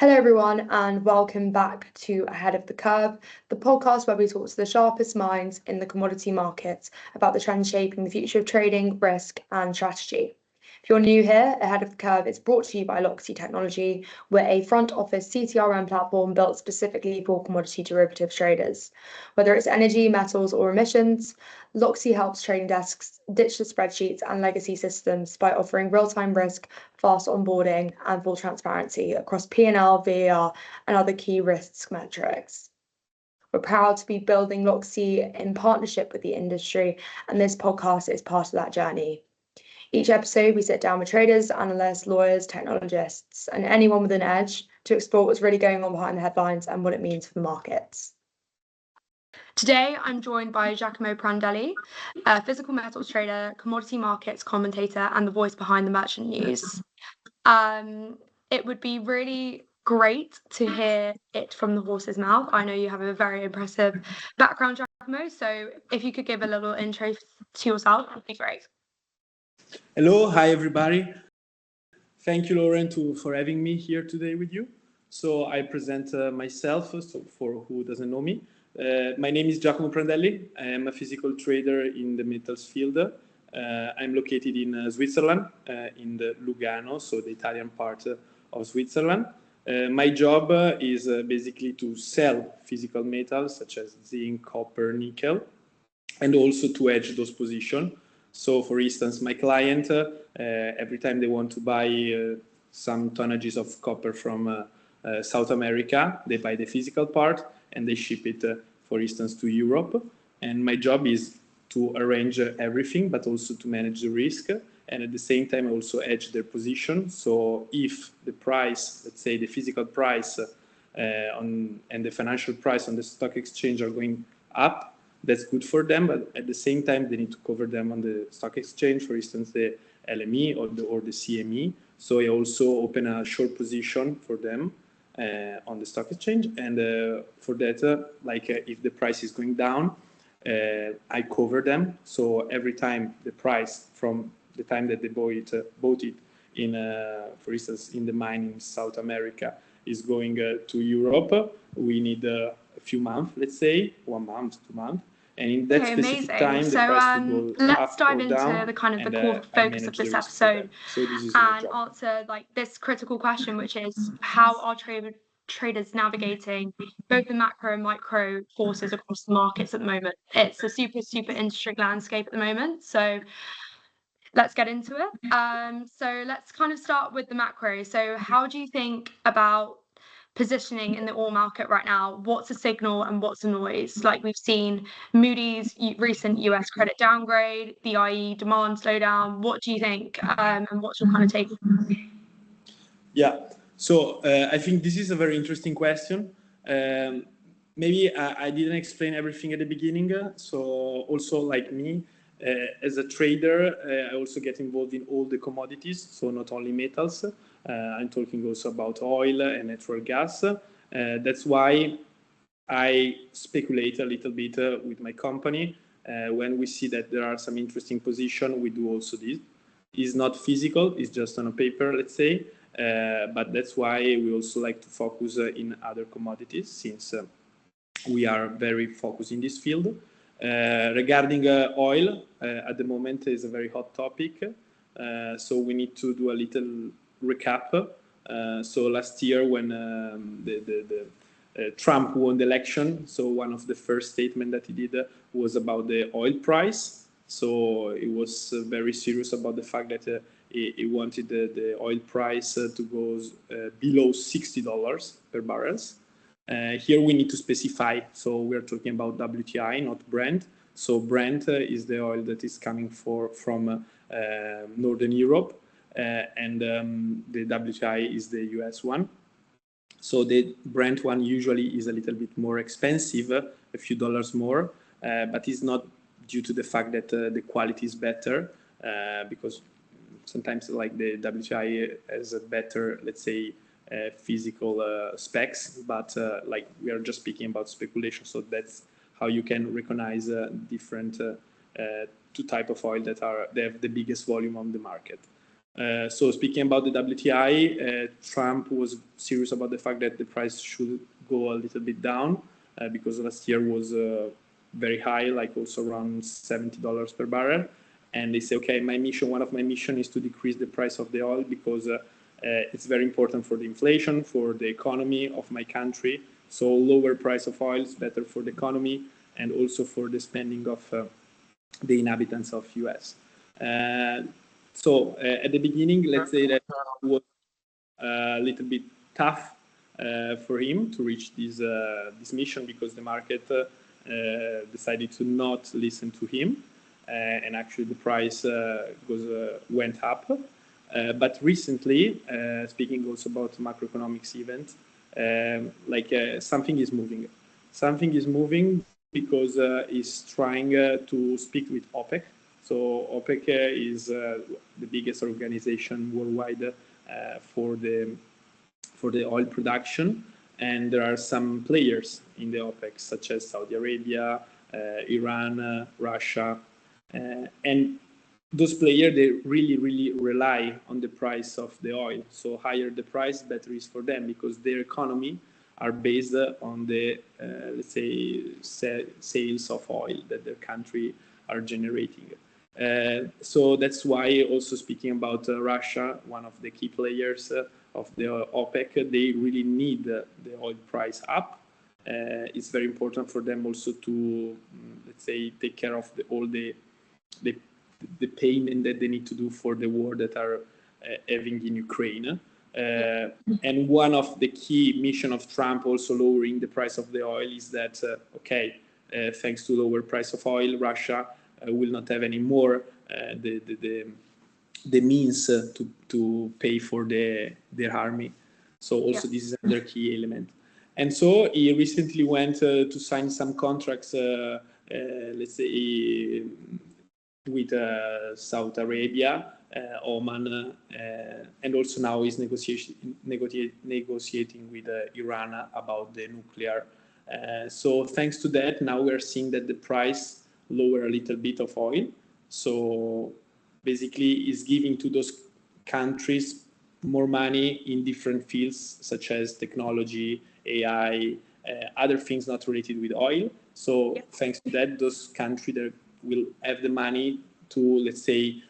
Hello, everyone, and welcome back to Ahead of the Curve, the podcast where we talk to the sharpest minds in the commodity markets about the trends shaping the future of trading, risk, and strategy. If you're new here, Ahead of the Curve is brought to you by Loqsea Technology. We're a front office CTRM platform built specifically for commodity derivatives traders. Whether it's energy, metals, or emissions, Loqsea helps trading desks ditch the spreadsheets and legacy systems by offering real-time risk, fast onboarding, and full transparency across P&L, VAR, and other key risk metrics. We're proud to be building Loqsea in partnership with the industry, and this podcast is part of that journey. Each episode, we sit down with traders, analysts, lawyers, technologists, and anyone with an edge to explore what's really going on behind the headlines and what it means for the markets. Today, I'm joined by Giacomo Prandelli, a physical metals trader, commodity markets commentator, and the voice behind the merchant news. It would be really great to hear it from the horse's mouth. I know you have a very impressive background, Giacomo, so if you could give a little intro to yourself, that'd be great. Hello, hi everybody. Thank you, Lauren, for having me here today with you. So I present myself, so for who doesn't know me. My name is Giacomo Prandelli. I am a physical trader in the metals field. I'm located in Switzerland, in the Lugano, so the Italian part of Switzerland. My job is basically to sell physical metals such as zinc, copper, nickel, and also to hedge those positions. So, for instance, my client, every time they want to buy some tonnages of copper from South America, they buy the physical part and they ship it, for instance, to Europe. And my job is to arrange everything, but also to manage the risk. And at the same time, also hedge their position. So if the price, let's say the physical price and the financial price on the stock exchange are going up, that's good for them, but at the same time, they need to cover them on the stock exchange, for instance, the LME or the CME. So I also open a short position for them on the stock exchange. And for that, if the price is going down, I cover them. So every time the price from the time that they bought it in, for instance, in the mine in South America is going to Europe, we need a few months, let's say 1 month, 2 months. And in that specific time, the price will go let's up dive or into down, the kind of the and core focus of this episode and answer this critical question, which is how are traders navigating both the macro and micro forces across the markets at the moment. It's a super interesting landscape at the moment. So let's get into it. So let's kind of start with the macro. So how do you think about positioning in the oil market right now? What's a signal and what's a noise? Like we've seen Moody's recent US credit downgrade, the IE demand slowdown. What do you think? And what's your kind of take? Yeah, so I think this is a very interesting question. Maybe I didn't explain everything at the beginning. So also like me, as a trader, I also get involved in all the commodities, so not only metals. I'm talking also about oil and natural gas. That's why I speculate a little bit with my company. When we see that there are some interesting positions, we do also this. It's not physical, it's just on a paper, let's say. But that's why we also like to focus in other commodities, since we are very focused in this field. Regarding oil, at the moment is a very hot topic. So we need to do a little recap. So last year when Trump won the election, so one of the first statements that he did was about the oil price. So he was very serious about the fact that he wanted the oil price to go below $60 per barrel. Here we need to specify, so we're talking about WTI, not Brent. So Brent is the oil that is coming from Northern Europe, and the WTI is the US one. So the Brent one usually is a little bit more expensive, a few dollars more, but it's not due to the fact that the quality is better, because sometimes like the WTI has a better, let's say, physical specs, but like we are just speaking about speculation. So that's how you can recognize different two type of oil that have the biggest volume on the market. So speaking about the WTI, Trump was serious about the fact that the price should go a little bit down because last year was very high, like also around $70 per barrel. And they say, okay, one of my mission is to decrease the price of the oil because it's very important for the inflation, for the economy of my country. So lower price of oil is better for the economy and also for the spending of the inhabitants of US. So at the beginning, let's say that it was a little bit tough for him to reach this mission because the market decided to not listen to him, and actually the price went up. But recently, speaking also about macroeconomics event, something is moving. Something is moving because he's trying to speak with OPEC. So OPEC is the biggest organization worldwide for the oil production, and there are some players in the OPEC, such as Saudi Arabia, Iran, Russia, and those players, they really rely on the price of the oil. So higher the price, better is for them because their economy are based on the let's say sales of oil that their country are generating. So that's why also speaking about Russia, one of the key players of the OPEC, they really need the oil price up. It's very important for them also to let's say take care of all the payment that they need to do for the war that are having in Ukraine. And one of the key mission of Trump also lowering the price of the oil is that, thanks to lower price of oil, Russia will not have any more the means to pay for their army. So also this is another key element. And so he recently went to sign some contracts, let's say, with Saudi Arabia, Oman, and also now is negotiating with Iran about the nuclear. So thanks to that, now we are seeing that the price lower a little bit of oil. So basically is giving to those countries more money in different fields such as technology, AI, other things not related with oil. So thanks to that, those countries that will have the money to, let's say,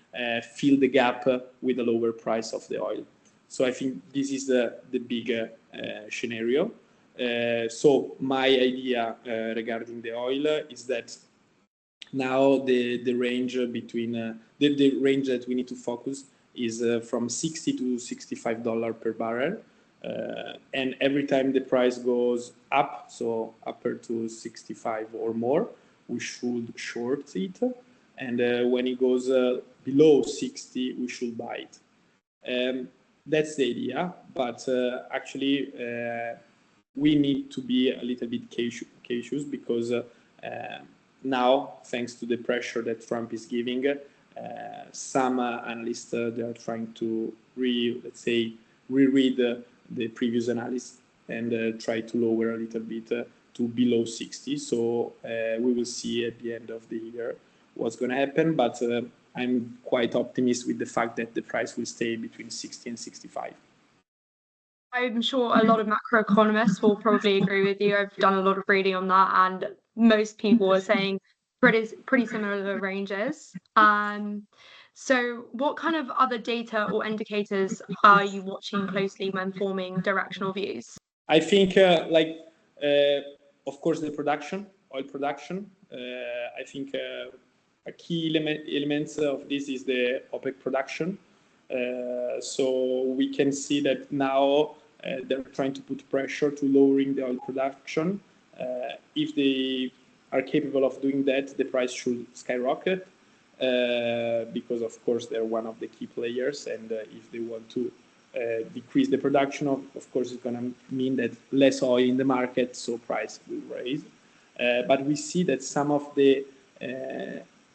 fill the gap with a lower price of the oil. So I think this is the big scenario. So my idea regarding the oil is that now the range between the range that we need to focus is from $60 to $65 per barrel. And every time the price goes up, so upper to 65 or more, we should short it. And when it goes below 60, we should buy it. That's the idea. But actually, we need to be a little bit cautious because now, thanks to the pressure that Trump is giving, some analysts they are trying to reread the previous analysis and try to lower a little bit to below 60. So we will see at the end of the year what's going to happen. But I'm quite optimistic with the fact that the price will stay between 60 and 65. I'm sure a lot of macroeconomists will probably agree with you. I've done a lot of reading on that, and most people are saying pretty similar ranges. So what kind of other data or indicators are you watching closely when forming directional views? I think, of course, the oil production. I think a key elements of this is the OPEC production. So we can see that now they're trying to put pressure to lowering the oil production. If they are capable of doing that, the price should skyrocket because, of course, they're one of the key players. And if they want to decrease the production, of course, it's going to mean that less oil in the market, so price will raise. But we see that some of the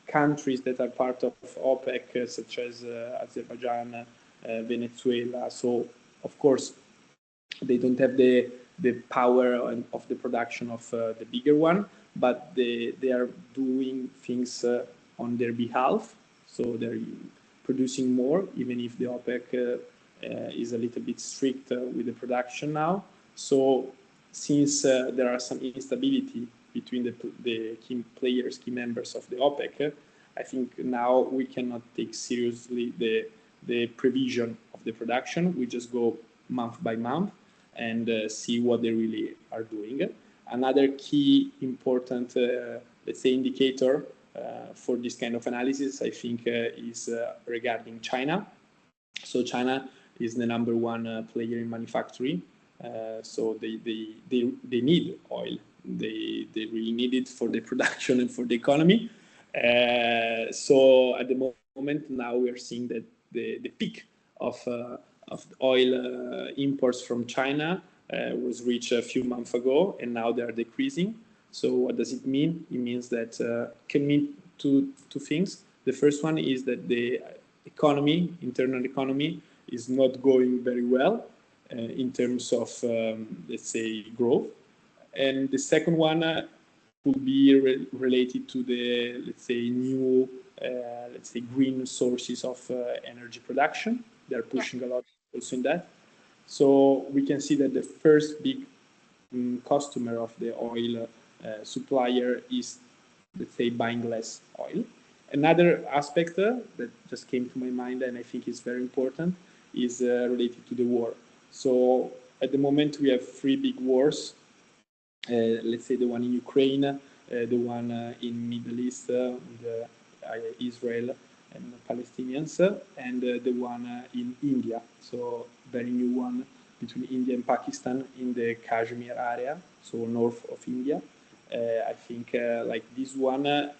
countries that are part of OPEC, such as Azerbaijan, Venezuela, so of course they don't have the power of the production of the bigger one, but they are doing things on their behalf. So they're producing more, even if the OPEC is a little bit strict with the production now. So since there are some instability between the key players, key members of the OPEC, I think now we cannot take seriously the prevision of the production. We just go month by month and see what they really are doing. Another key important, let's say, indicator for this kind of analysis, I think, is regarding China. So China is the number one player in manufacturing. So they need oil. They really need it for the production and for the economy. So at the moment now we are seeing that the peak of oil imports from China was reached a few months ago, and now they are decreasing. So what does it mean? It means that can mean two things. The first one is that the economy, internal economy, is not going very well in terms of, let's say, growth. And the second one could be related to the, let's say, new, let's say, green sources of energy production. They're pushing a lot also in that. So we can see that the first big customer of the oil supplier is, let's say, buying less oil. Another aspect that just came to my mind, and I think is very important, is related to the war. So at the moment we have three big wars. Let's say the one in Ukraine, the one in Middle East with Israel and Palestinians, and the one in India. So very new one between India and Pakistan in the Kashmir area, so north of India. I think like this one, there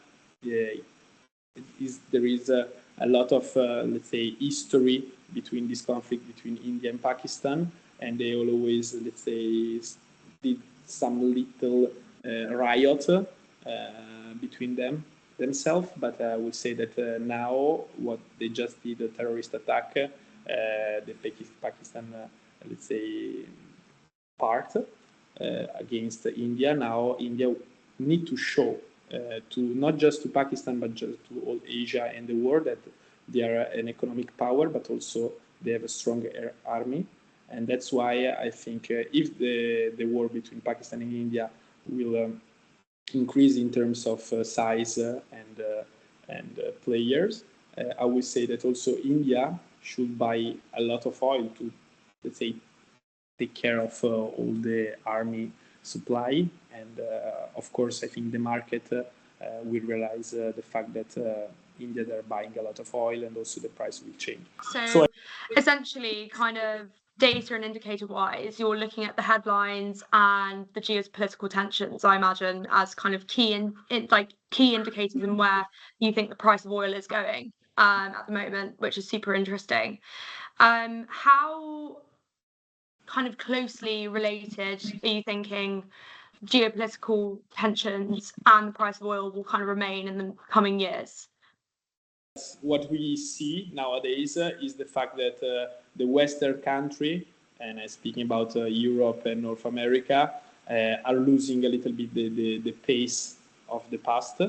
is a lot of, let's say, history between this conflict between India and Pakistan, and they always, let's say, did some little riot between themselves. But I would say that now what they just did, a terrorist attack, the Pakistan, let's say, part against India. Now India need to show to not just to Pakistan but just to all Asia and the world that they are an economic power, but also they have a strong army. And that's why I think if the war between Pakistan and India will increase in terms of size and players, I would say that also India should buy a lot of oil to, let's say, take care of all the army supply. And of course, I think the market will realize the fact that India, they're buying a lot of oil, and also the price will change. So essentially, kind of data and indicator wise, you're looking at the headlines and the geopolitical tensions, I imagine, as kind of key indicators in where you think the price of oil is going at the moment, which is super interesting. How kind of closely related are you thinking geopolitical tensions and the price of oil will kind of remain in the coming years? What we see nowadays is the fact that the Western country, and speaking about Europe and North America, are losing a little bit the pace of the past,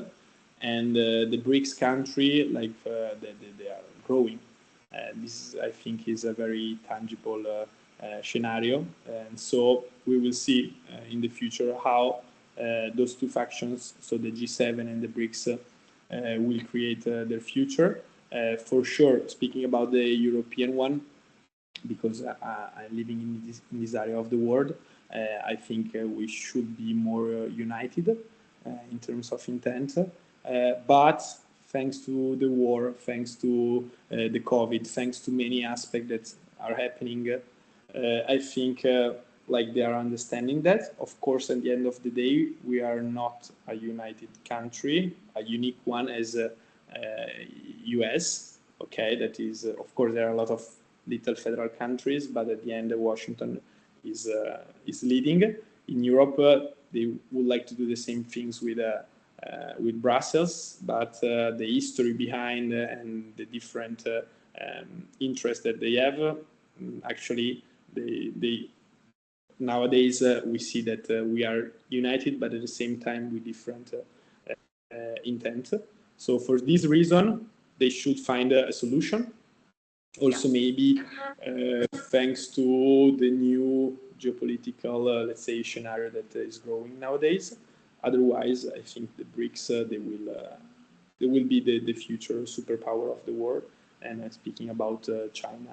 and the BRICS country, like they are growing. This, I think, is a very tangible scenario, and so we will see in the future how those two factions, so the G7 and the BRICS, will create their future. For sure, speaking about the European one, because I'm living in this area of the world, I think we should be more united in terms of intent. But thanks to the war, thanks to the COVID, thanks to many aspects that are happening, I think like they are understanding that. Of course, at the end of the day, we are not a united country, a unique one as US. Okay, that is, of course, there are a lot of little federal countries, but at the end, Washington is leading. In Europe, they would like to do the same things with Brussels, but the history behind and the different interests that they have, actually, they nowadays we see that we are united, but at the same time with different intent. So for this reason, they should find a solution. Also, maybe thanks to the new geopolitical, let's say, scenario that is growing nowadays. Otherwise, I think the BRICS they will be the future superpower of the world. And speaking about China,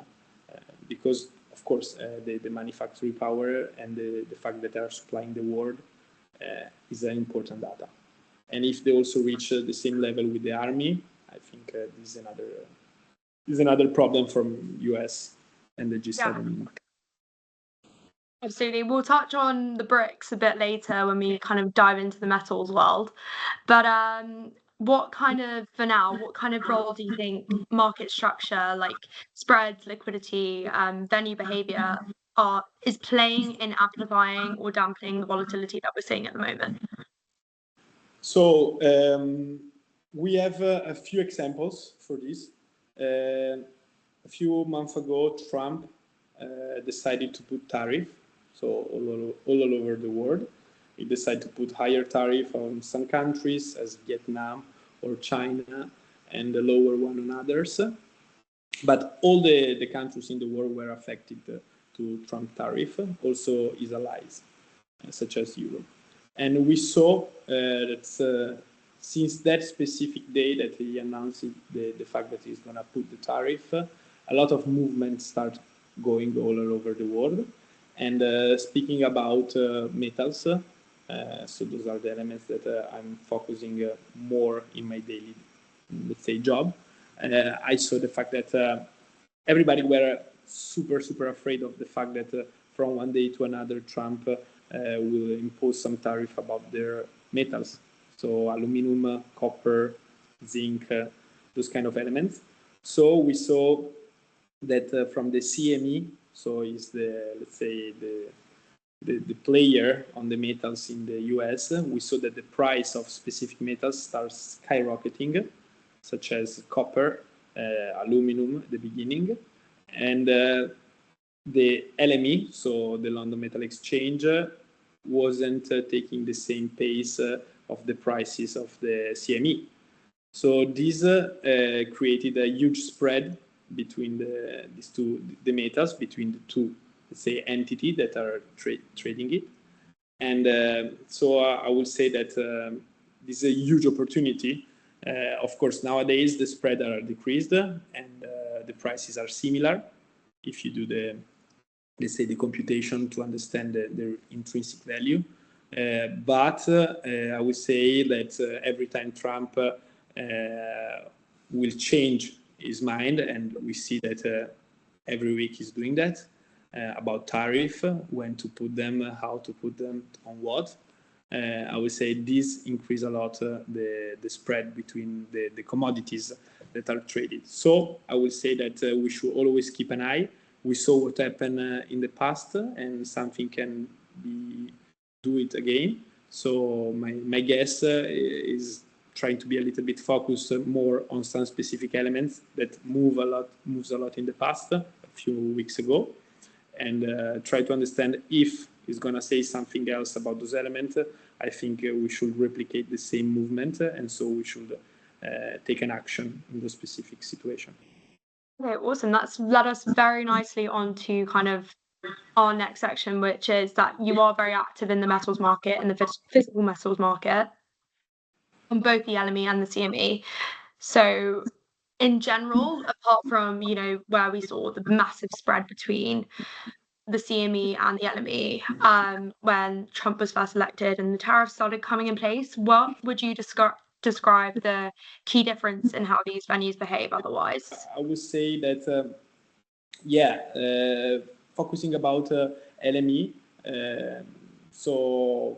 because of course the manufacturing power and the fact that they are supplying the world is an important data. And if they also reach the same level with the army, I think this is another problem from US and the G7. Yeah. Absolutely. We'll touch on the BRICS a bit later when we kind of dive into the metals world. But what kind of role do you think market structure, like spreads, liquidity, venue behavior is playing in amplifying or dampening the volatility that we're seeing at the moment? So we have a few examples for this. A few months ago, Trump decided to put tariff, so all over the world. He decided to put higher tariff on some countries, as Vietnam or China, and a lower one on others. But all the countries in the world were affected to Trump tariff, also his allies, such as Europe. And we saw that since that specific day that he announced the fact that he's going to put the tariff, a lot of movements start going all over the world. And speaking about metals, so those are the elements that I'm focusing more in my daily, let's say, job. I saw the fact that everybody were super afraid of the fact that from one day to another, Trump will impose some tariff about their metals. So aluminum, copper, zinc, those kind of elements. So we saw that from the CME, so is the, let's say, the player on the metals in the US, we saw that the price of specific metals starts skyrocketing, such as copper, aluminum at the beginning, and the LME, so the London Metal Exchange, wasn't taking the same pace of the prices of the CME. So this created a huge spread between the metals, between the two, let's say, entities that are trading it. And so I would say that this is a huge opportunity. Of course, nowadays the spread are decreased and the prices are similar. If you do let's say, the computation to understand their intrinsic value. But I would say that every time Trump will change his mind, and we see that every week he's doing that, about tariff, when to put them, how to put them, on what. I would say this increase a lot the spread between the commodities that are traded. So I would say that we should always keep an eye. We saw what happened in the past, and something can do it again. So my guess is trying to be a little bit focused more on some specific elements that moves a lot in the past, a few weeks ago, and try to understand if he's going to say something else about those elements. I think we should replicate the same movement, and so we should take an action in the specific situation. Okay, awesome. That's led us very nicely on to kind of our next section, which is that you are very active in the metals market and the physical metals market on both the LME and the CME. So in general, apart from, where we saw the massive spread between the CME and the LME when Trump was first elected and the tariffs started coming in place, what would you describe the key difference in how these venues behave otherwise? I would say that, focusing about LME, so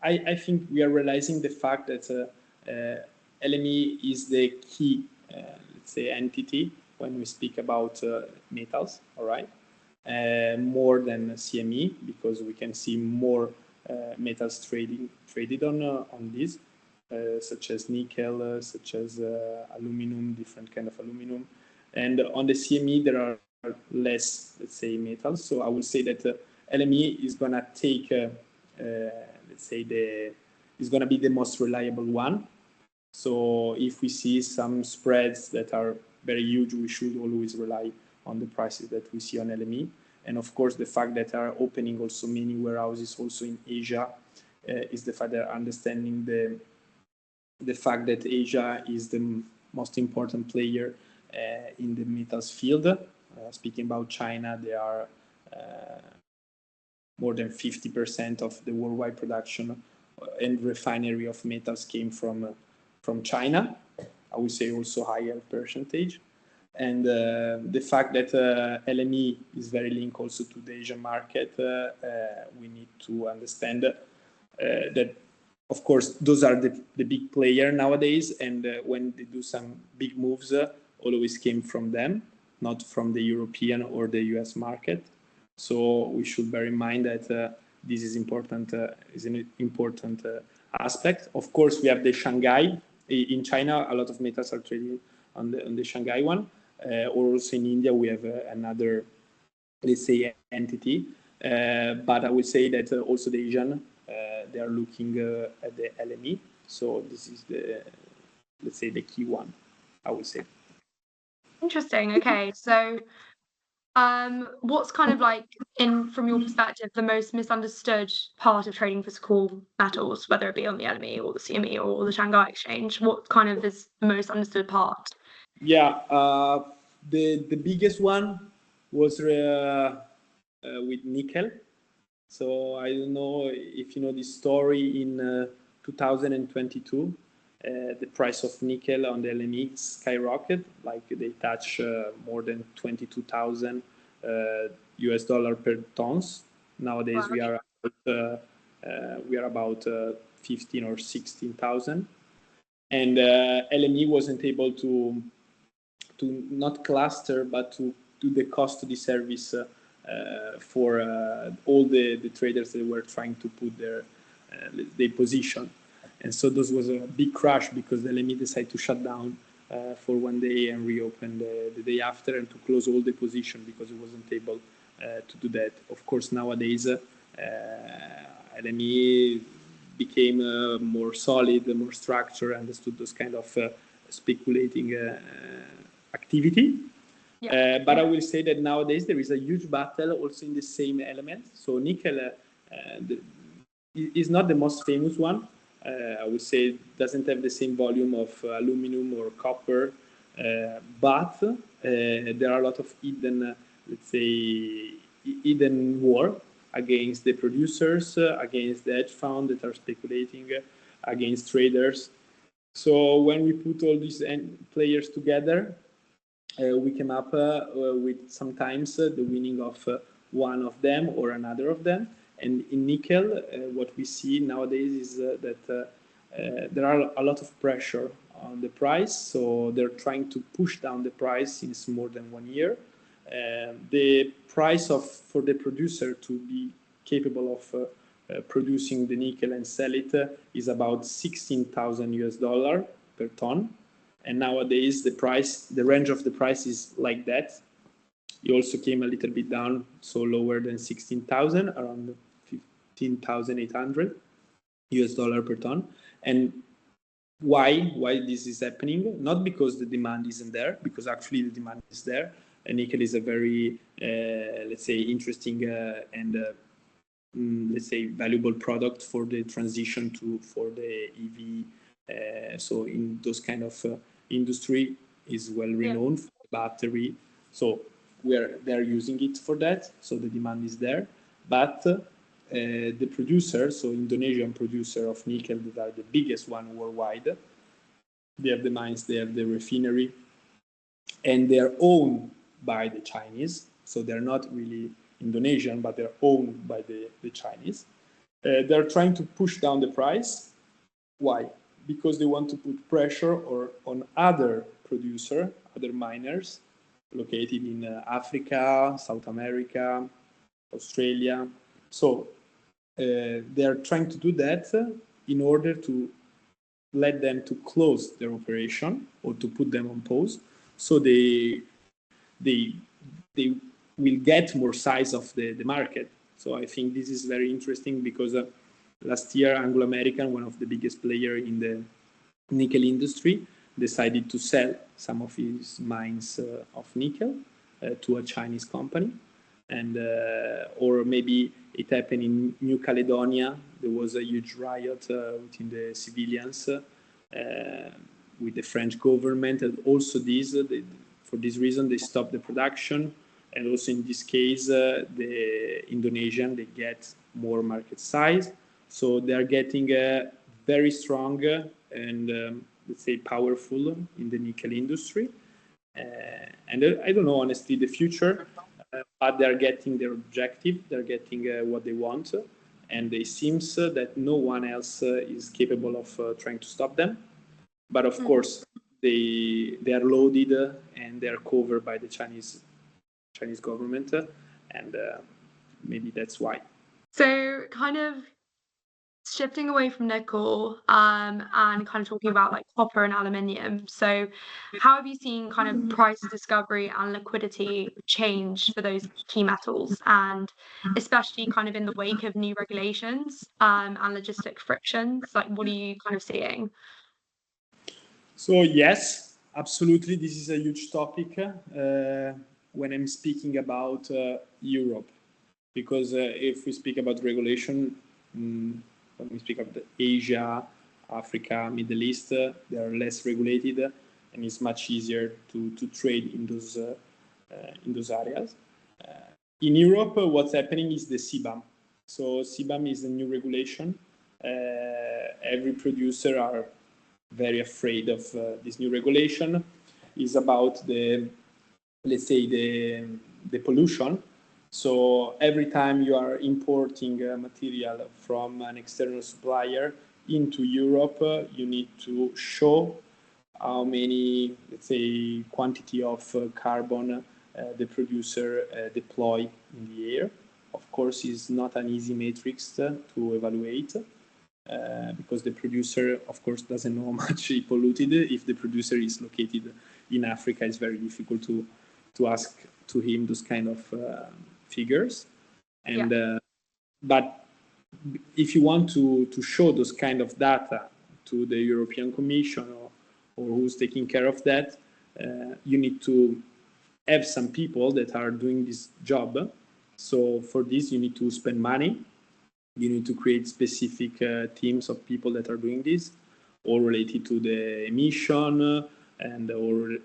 I think we are realizing the fact that LME is the key, let's say, entity when we speak about metals, all right? More than CME, because we can see more metals traded on this, such as nickel, such as aluminum, different kind of aluminum. And on the CME, there are less, let's say, metals. So I would say that LME is going to take, let's say, is going to be the most reliable one. So if we see some spreads that are very huge, we should always rely on the prices that we see on LME. And of course, the fact that are opening also many warehouses also in Asia is the fact that understanding the fact that Asia is the most important player in the metals field. Speaking about China, they are more than 50% of the worldwide production and refinery of metals came from China. I would say also higher percentage. And the fact that LME is very linked also to the Asian market, we need to understand that, of course, those are the big player nowadays. And when they do some big moves, always came from them, not from the European or the US market. So we should bear in mind that this is important, is an important aspect. Of course, we have the Shanghai. In China, a lot of metals are traded on the Shanghai one. Or also in India, we have another, let's say, entity. But I would say that also the Asian, they are looking at the LME. So this is the, let's say, the key one, I would say. Interesting. Okay, so what's kind of like, from your perspective, the most misunderstood part of trading physical metals, whether it be on the LME or the CME or the Shanghai Exchange? What kind of is the most understood part? Yeah, the biggest one was with nickel. So I don't know if you know this story. In 2022, the price of nickel on the LME skyrocketed, like they touch more than 22,000 US dollar per tons. Nowadays wow. we are about 15 or 16,000, and LME wasn't able to not cluster but to do the custody service for all the traders that were trying to put their position. And so this was a big crash because the LME decided to shut down for one day and reopen the day after and to close all the position because it wasn't able to do that. Of course, nowadays LME became more solid, more structured, understood those kind of speculating activity. Yeah. But I will say that nowadays there is a huge battle also in the same element. So nickel is not the most famous one. I would say it doesn't have the same volume of aluminum or copper, but there are a lot of hidden, let's say, hidden war against the producers, against the hedge funds that are speculating, against traders. So when we put all these players together, we came up with sometimes the winning of one of them or another of them. And in nickel, what we see nowadays is that there are a lot of pressure on the price. So they're trying to push down the price since more than 1 year. The price for the producer to be capable of producing the nickel and sell it is about 16,000 US dollar per ton. And nowadays the range of the price is like that. It also came a little bit down, so lower than 16,000, around 15,800 US dollar per ton. And why this is happening? Not because the demand isn't there, because actually the demand is there. And nickel is a very, let's say, interesting and let's say valuable product for the transition for the EV. So in those kind of industry is well renowned for battery. So they're using it for that. So the demand is there. But the producer, so Indonesian producer of nickel, that are the biggest one worldwide, they have the mines, they have the refinery, and they're owned by the Chinese. So they're not really Indonesian, but they're owned by the Chinese. They're trying to push down the price. Why? Because they want to put pressure on other producer, other miners located in Africa, South America, Australia. So they are trying to do that in order to let them to close their operation or to put them on pause. So they will get more size of the market. So I think this is very interesting because last year, Anglo American, one of the biggest player in nickel industry decided to sell some of his mines of nickel to a Chinese company. And or maybe it happened in New Caledonia. There was a huge riot within the civilians with the French government, and also for this reason they stopped the production. And also in this case, the Indonesian, they get more market size, so they are getting very strong and let's say powerful in the nickel industry. And I don't know honestly the future. But they're getting their objective, they're getting what they want, and it seems that no one else is capable of trying to stop them. But of course, they are loaded and they are covered by the Chinese government, and maybe that's why. So kind of shifting away from nickel and kind of talking about like copper and aluminium. So how have you seen kind of price discovery and liquidity change for those key metals, and especially kind of in the wake of new regulations and logistic frictions? Like what are you kind of seeing? So yes, absolutely, this is a huge topic when I'm speaking about Europe, because if we speak about regulation, when we speak of Asia, Africa, Middle East, they are less regulated, and it's much easier to trade in those areas. In Europe, what's happening is the CBAM. So CBAM is a new regulation. Every producer are very afraid of this new regulation. Is about let's say the pollution. So every time you are importing material from an external supplier into Europe, you need to show how many, let's say, quantity of carbon the producer deploy in the air. Of course, it's not an easy matrix to evaluate because the producer, of course, doesn't know how much he polluted. If the producer is located in Africa, it's very difficult to ask to him those kind of figures. And but if you want to show those kind of data to the European Commission or who's taking care of that, you need to have some people that are doing this job. So for this, you need to spend money. You need to create specific teams of people that are doing this, all related to the emission and or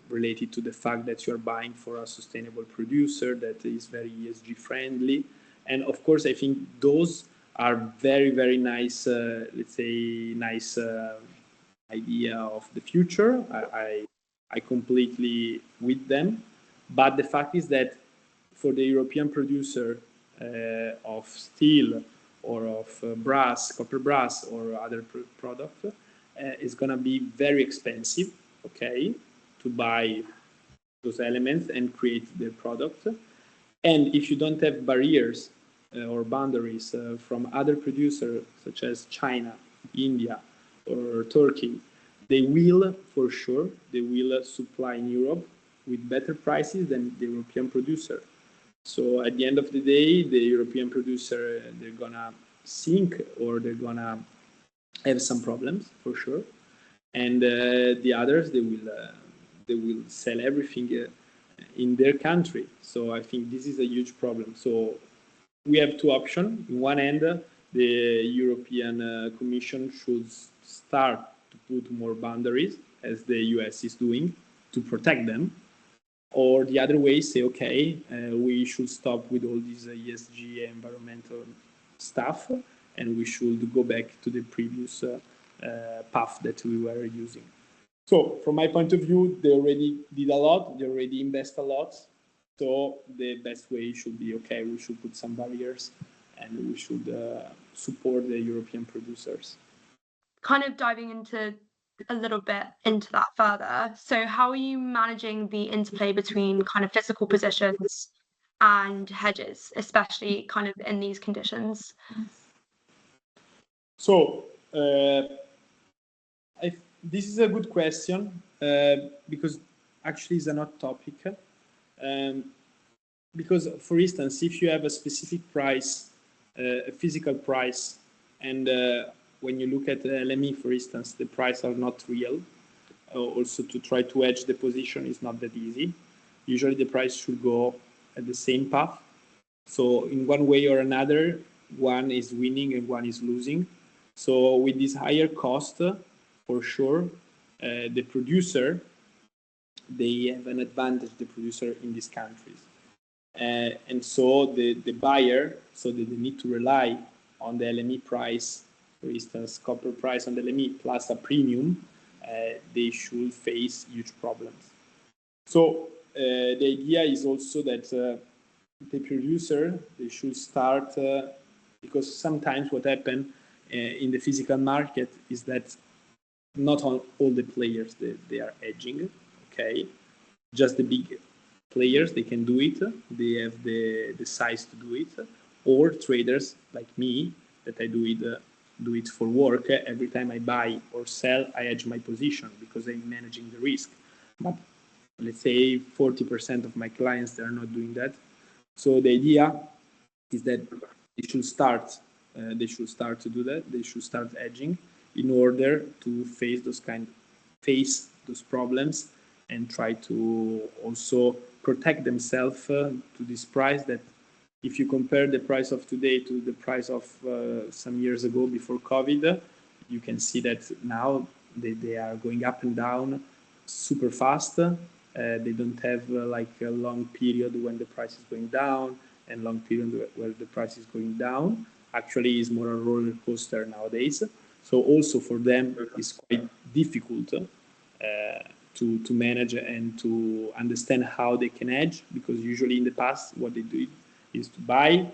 related to the fact that you're buying for a sustainable producer that is very ESG friendly. And of course, I think those are very, very nice, let's say, nice idea of the future. I completely with them. But the fact is that for the European producer of steel or of brass, copper brass or other product, it's going to be very expensive, okay, to buy those elements and create their product. And if you don't have barriers or boundaries from other producers such as China, India, or Turkey, they will, for sure, they will supply in Europe with better prices than the European producer. So at the end of the day, the European producer, they're gonna sink or they're gonna have some problems for sure, and the others they will sell everything in their country. So I think this is a huge problem. So we have two options. In one end, the European Commission should start to put more boundaries, as the US is doing, to protect them. Or the other way, say, okay, we should stop with all this ESG environmental stuff, and we should go back to the previous path that we were using. So from my point of view, they already did a lot, they already invest a lot. So the best way should be, okay, we should put some barriers and we should support the European producers. Kind of diving into a little bit into that further. So how are you managing the interplay between kind of physical positions and hedges, especially kind of in these conditions? So this is a good question because actually it's a hot topic. Because, for instance, if you have a specific price, a physical price, and when you look at the LME, for instance, the prices are not real. Also, to try to hedge the position is not that easy. Usually, the price should go at the same path. So, in one way or another, one is winning and one is losing. So, with this higher cost, for sure, the producer, they have an advantage, the producer in these countries. And so the buyer, so they need to rely on the LME price, for instance, copper price on the LME plus a premium, they should face huge problems. So the idea is also that the producer, they should start, because sometimes what happens in the physical market is that not all the players, they are hedging, okay? Just the big players, they can do it, they have the size to do it, or traders like me, that I do it for work. Every time I buy or sell, I hedge my position because I'm managing the risk. But let's say 40% of my clients, they are not doing that. So the idea is that they should start to do that. They should start hedging in order to face those problems and try to also protect themselves to this price. That if you compare the price of today to the price of some years ago before COVID, you can see that now they are going up and down super fast. They don't have like a long period when the price is going down and long period where the price is going down. Actually, it's more a roller coaster nowadays. So also for them, it's quite difficult to manage and to understand how they can hedge, because usually in the past, what they do is to buy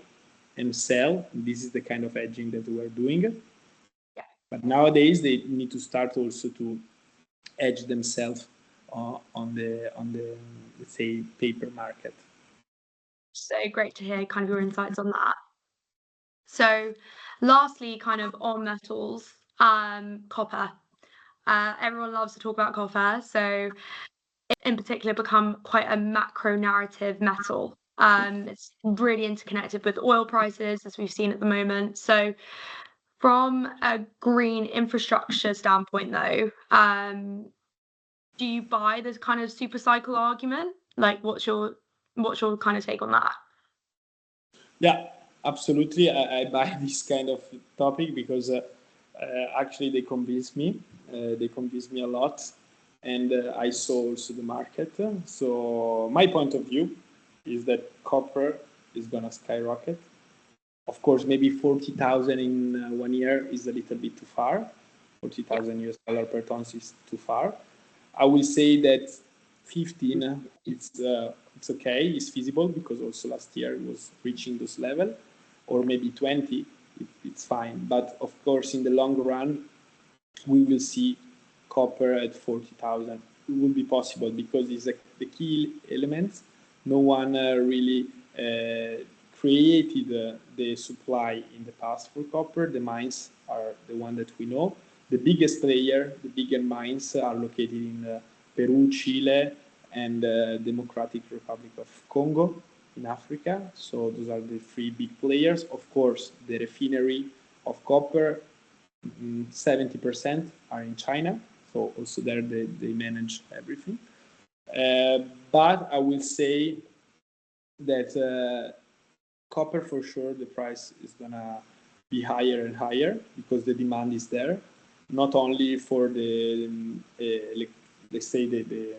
and sell. This is the kind of hedging that we are doing. Yeah. But nowadays, they need to start also to hedge themselves on the let's say paper market. So great to hear kind of your insights on that. So lastly, kind of on metals, copper. Everyone loves to talk about copper, so in particular become quite a macro narrative metal. It's really interconnected with oil prices, as we've seen at the moment. So from a green infrastructure standpoint, though, do you buy this kind of super cycle argument? Like, what's your kind of take on that? Yeah, absolutely. I buy this kind of topic because actually they convince me. They convince me a lot, and I saw also the market. So my point of view is that copper is gonna skyrocket. Of course, maybe 40,000 in 1 year is a little bit too far. 40,000 US dollar per ton is too far. I will say that 15, it's okay, it's feasible, because also last year it was reaching this level, or maybe 20, it's fine. But of course, in the long run, we will see copper at 40,000. It will be possible because it's the key element. No one really created the supply in the past for copper. The mines are the one that we know. The biggest player, the bigger mines are located in Peru, Chile, and Democratic Republic of Congo in Africa. So those are the three big players. Of course, the refinery of copper, 70% are in China. So also there they manage everything. But I will say that copper, for sure, the price is gonna be higher and higher because the demand is there, not only for the let's say the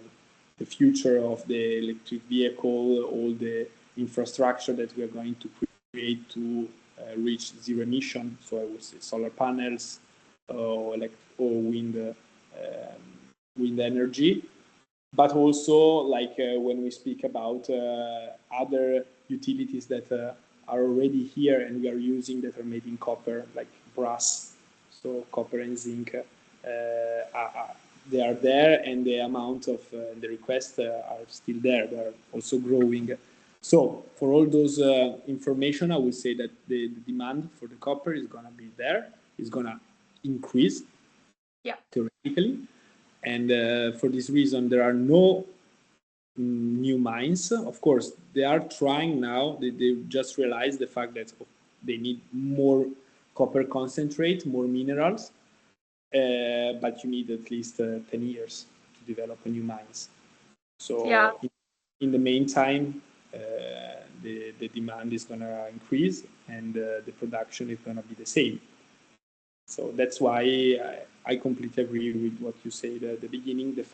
future of the electric vehicle, all the infrastructure that we are going to create to reach zero emission. So I would say solar panels or wind energy, but also like when we speak about other utilities that are already here and we are using, that are made in copper, like brass, so copper and zinc, they are there, and the amount of the requests are still there. They are also growing. So for all those information, I would say that the demand for the copper is going to be there, is going to increase, theoretically. And for this reason, there are no new mines. Of course, they are trying now. They just realized the fact that they need more copper concentrate, more minerals, but you need at least 10 years to develop a new mines. So Yeah. in the meantime, the demand is going to increase and the production is going to be the same. So that's why I completely agree with what you said at the beginning. The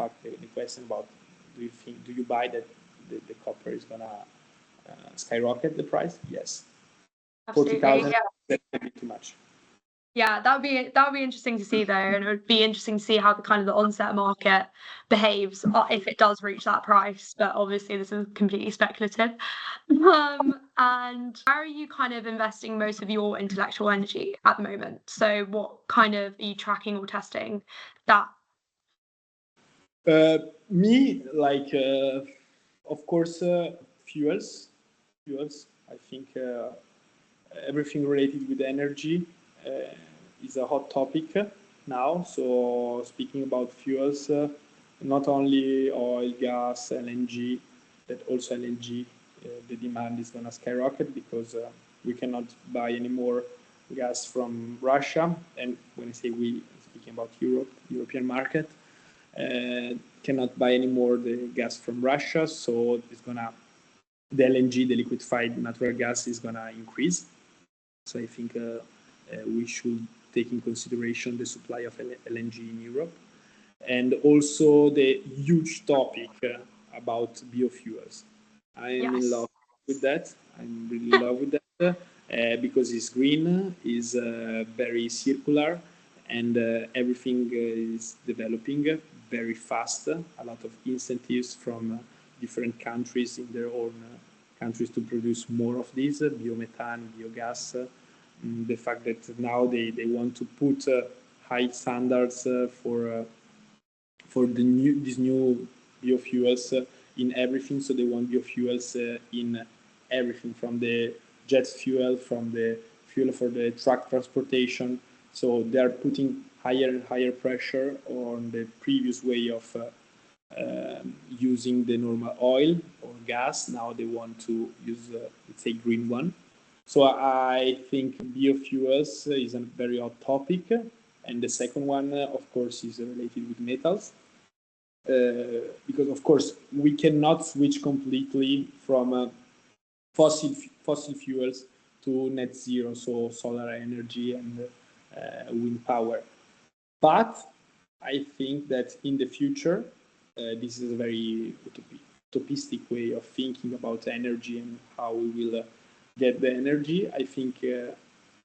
question about do you buy that the copper is going to skyrocket the price? Yes. Absolutely. 40,000, Yeah. that's a bit too much. Yeah, that would be interesting to see though, and it would be interesting to see how the kind of the onset market behaves if it does reach that price. But obviously, this is completely speculative. And where are you kind of investing most of your intellectual energy at the moment? So, what kind of are you tracking or testing that? Me, like, of course, fuels. I think everything related with energy is a hot topic now. So speaking about fuels, not only oil, gas, LNG, but also LNG, the demand is going to skyrocket because we cannot buy any more gas from Russia. And when I say we, I'm speaking about European market, cannot buy any more the gas from Russia. So it's gonna the LNG, the liquefied natural gas, is gonna increase. So I think we should take in consideration the supply of LNG in Europe, and also the huge topic about biofuels. I am in love with that. I'm really in love with that because it's green, is very circular, and everything is developing very fast. A lot of incentives from different countries in their own countries to produce more of these, biomethane, biogas. The fact that now they want to put high standards for these new biofuels in everything. So they want biofuels in everything, from the jet fuel, from the fuel for the truck transportation. So they are putting higher and higher pressure on the previous way of using the normal oil or gas. Now they want to use, let's say, green one. So I think biofuels is a very hot topic. And the second one, of course, is related with metals. Because, of course, we cannot switch completely from fossil fuels to net zero, so solar energy and wind power. But I think that in the future, this is a very utopistic way of thinking about energy and how we will get the energy. I think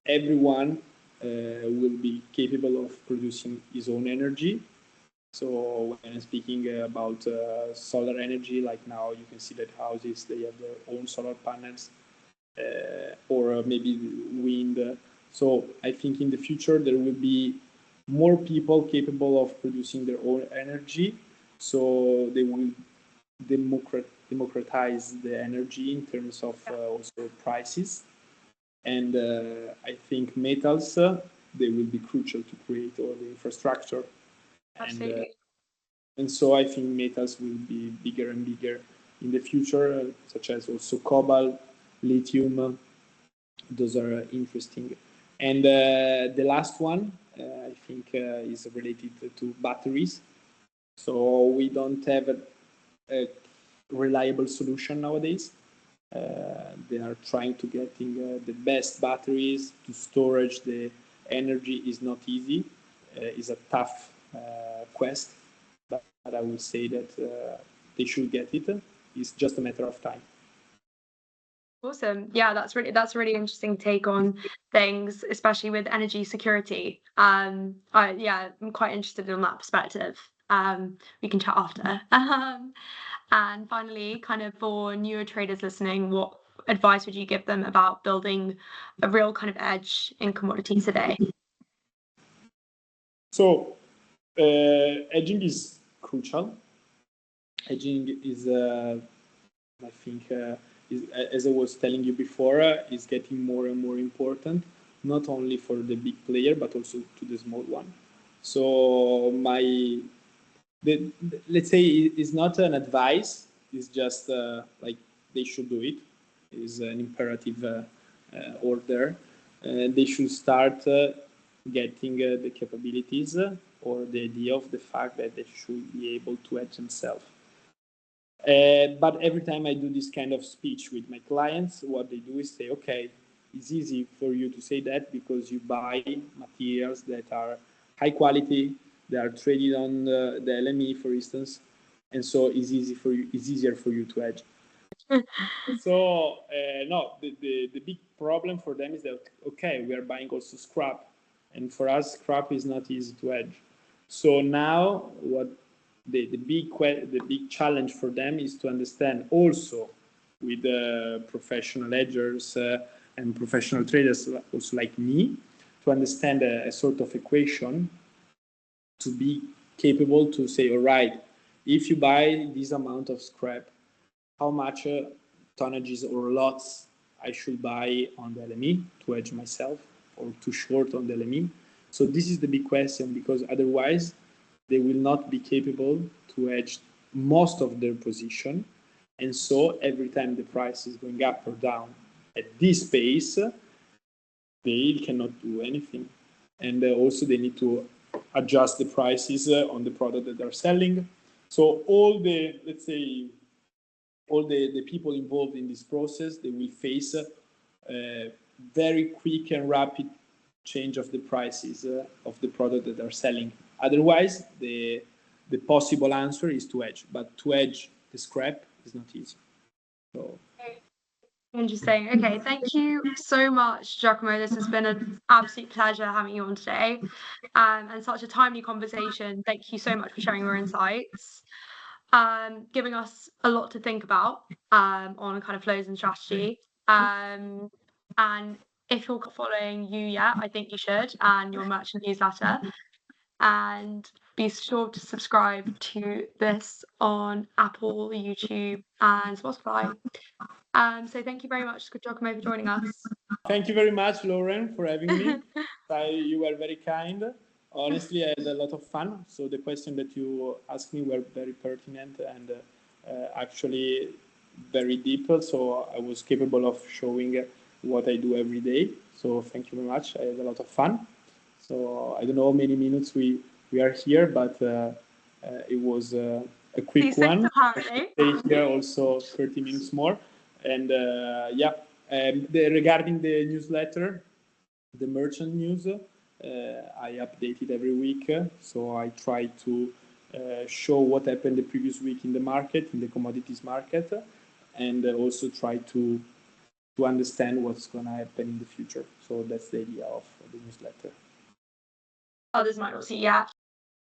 everyone will be capable of producing his own energy. So when I'm speaking about solar energy, like now you can see that houses, they have their own solar panels, or maybe wind. So I think in the future there will be more people capable of producing their own energy. So they will democratize the energy in terms of also prices. And I think metals, they will be crucial to create all the infrastructure. Absolutely. And so I think metals will be bigger and bigger in the future, such as also cobalt, lithium. Those are interesting. And the last one, I think, is related to batteries. So we don't have a reliable solution nowadays. They are trying to get the best batteries to storage the energy. Is not easy. Is a tough quest, but I would say that they should get it. It's just a matter of time. Awesome. Yeah, that's a really interesting take on things, especially with energy security. I'm quite interested in that perspective. We can chat after. And finally, kind of for newer traders listening, what advice would you give them about building a real kind of edge in commodities today? So, hedging is crucial. Hedging is, I think, as I was telling you before, is getting more and more important, not only for the big player, but also to the small one. So let's say it's not an advice, it's just like they should do it. It's an imperative order. they should start getting the capabilities or the idea of the fact that they should be able to hedge themselves. But every time I do this kind of speech with my clients, what they do is say, okay, it's easy for you to say that because you buy materials that are high quality, they are traded on the LME, for instance, and so it's easier for you to hedge. So no, the big problem for them is that, okay, we are buying also scrap, and for us, scrap is not easy to hedge. So now what the big challenge for them is to understand also with professional hedgers and professional traders also like me, to understand a sort of equation to be capable to say, all right, if you buy this amount of scrap, how much tonnages or lots I should buy on the LME to hedge myself or to short on the LME. So this is the big question, because otherwise they will not be capable to hedge most of their position. And so every time the price is going up or down at this pace, they cannot do anything. And also they need to adjust the prices on the product that they're selling. So all the, let's say, all the people involved in this process, they will face a very quick and rapid change of the prices of the product that they're selling. Otherwise, the possible answer is to hedge, but to hedge the scrap is not easy. So. Interesting. Okay, thank you so much, Giacomo. This has been an absolute pleasure having you on today, and such a timely conversation. Thank you so much for sharing your insights, giving us a lot to think about on kind of flows and strategy. And if you're not following you yet, I think you should, and your merchant newsletter. And be sure to subscribe to this on Apple, YouTube, and Spotify. So thank you very much, Giacomo, for joining us. Thank you very much, Lauren, for having me. You were very kind. Honestly, I had a lot of fun. So the questions that you asked me were very pertinent and actually very deep. So I was capable of showing what I do every day. So thank you very much. I had a lot of fun. So I don't know how many minutes we are here, but it was a quick one. Apparently. Stay here also 30 minutes more. And yeah, regarding the newsletter, the merchant news, I update it every week. So I try to show what happened the previous week in the market, in the commodities market, and also try to understand what's going to happen in the future. So that's the idea of the newsletter. Others might not see yet.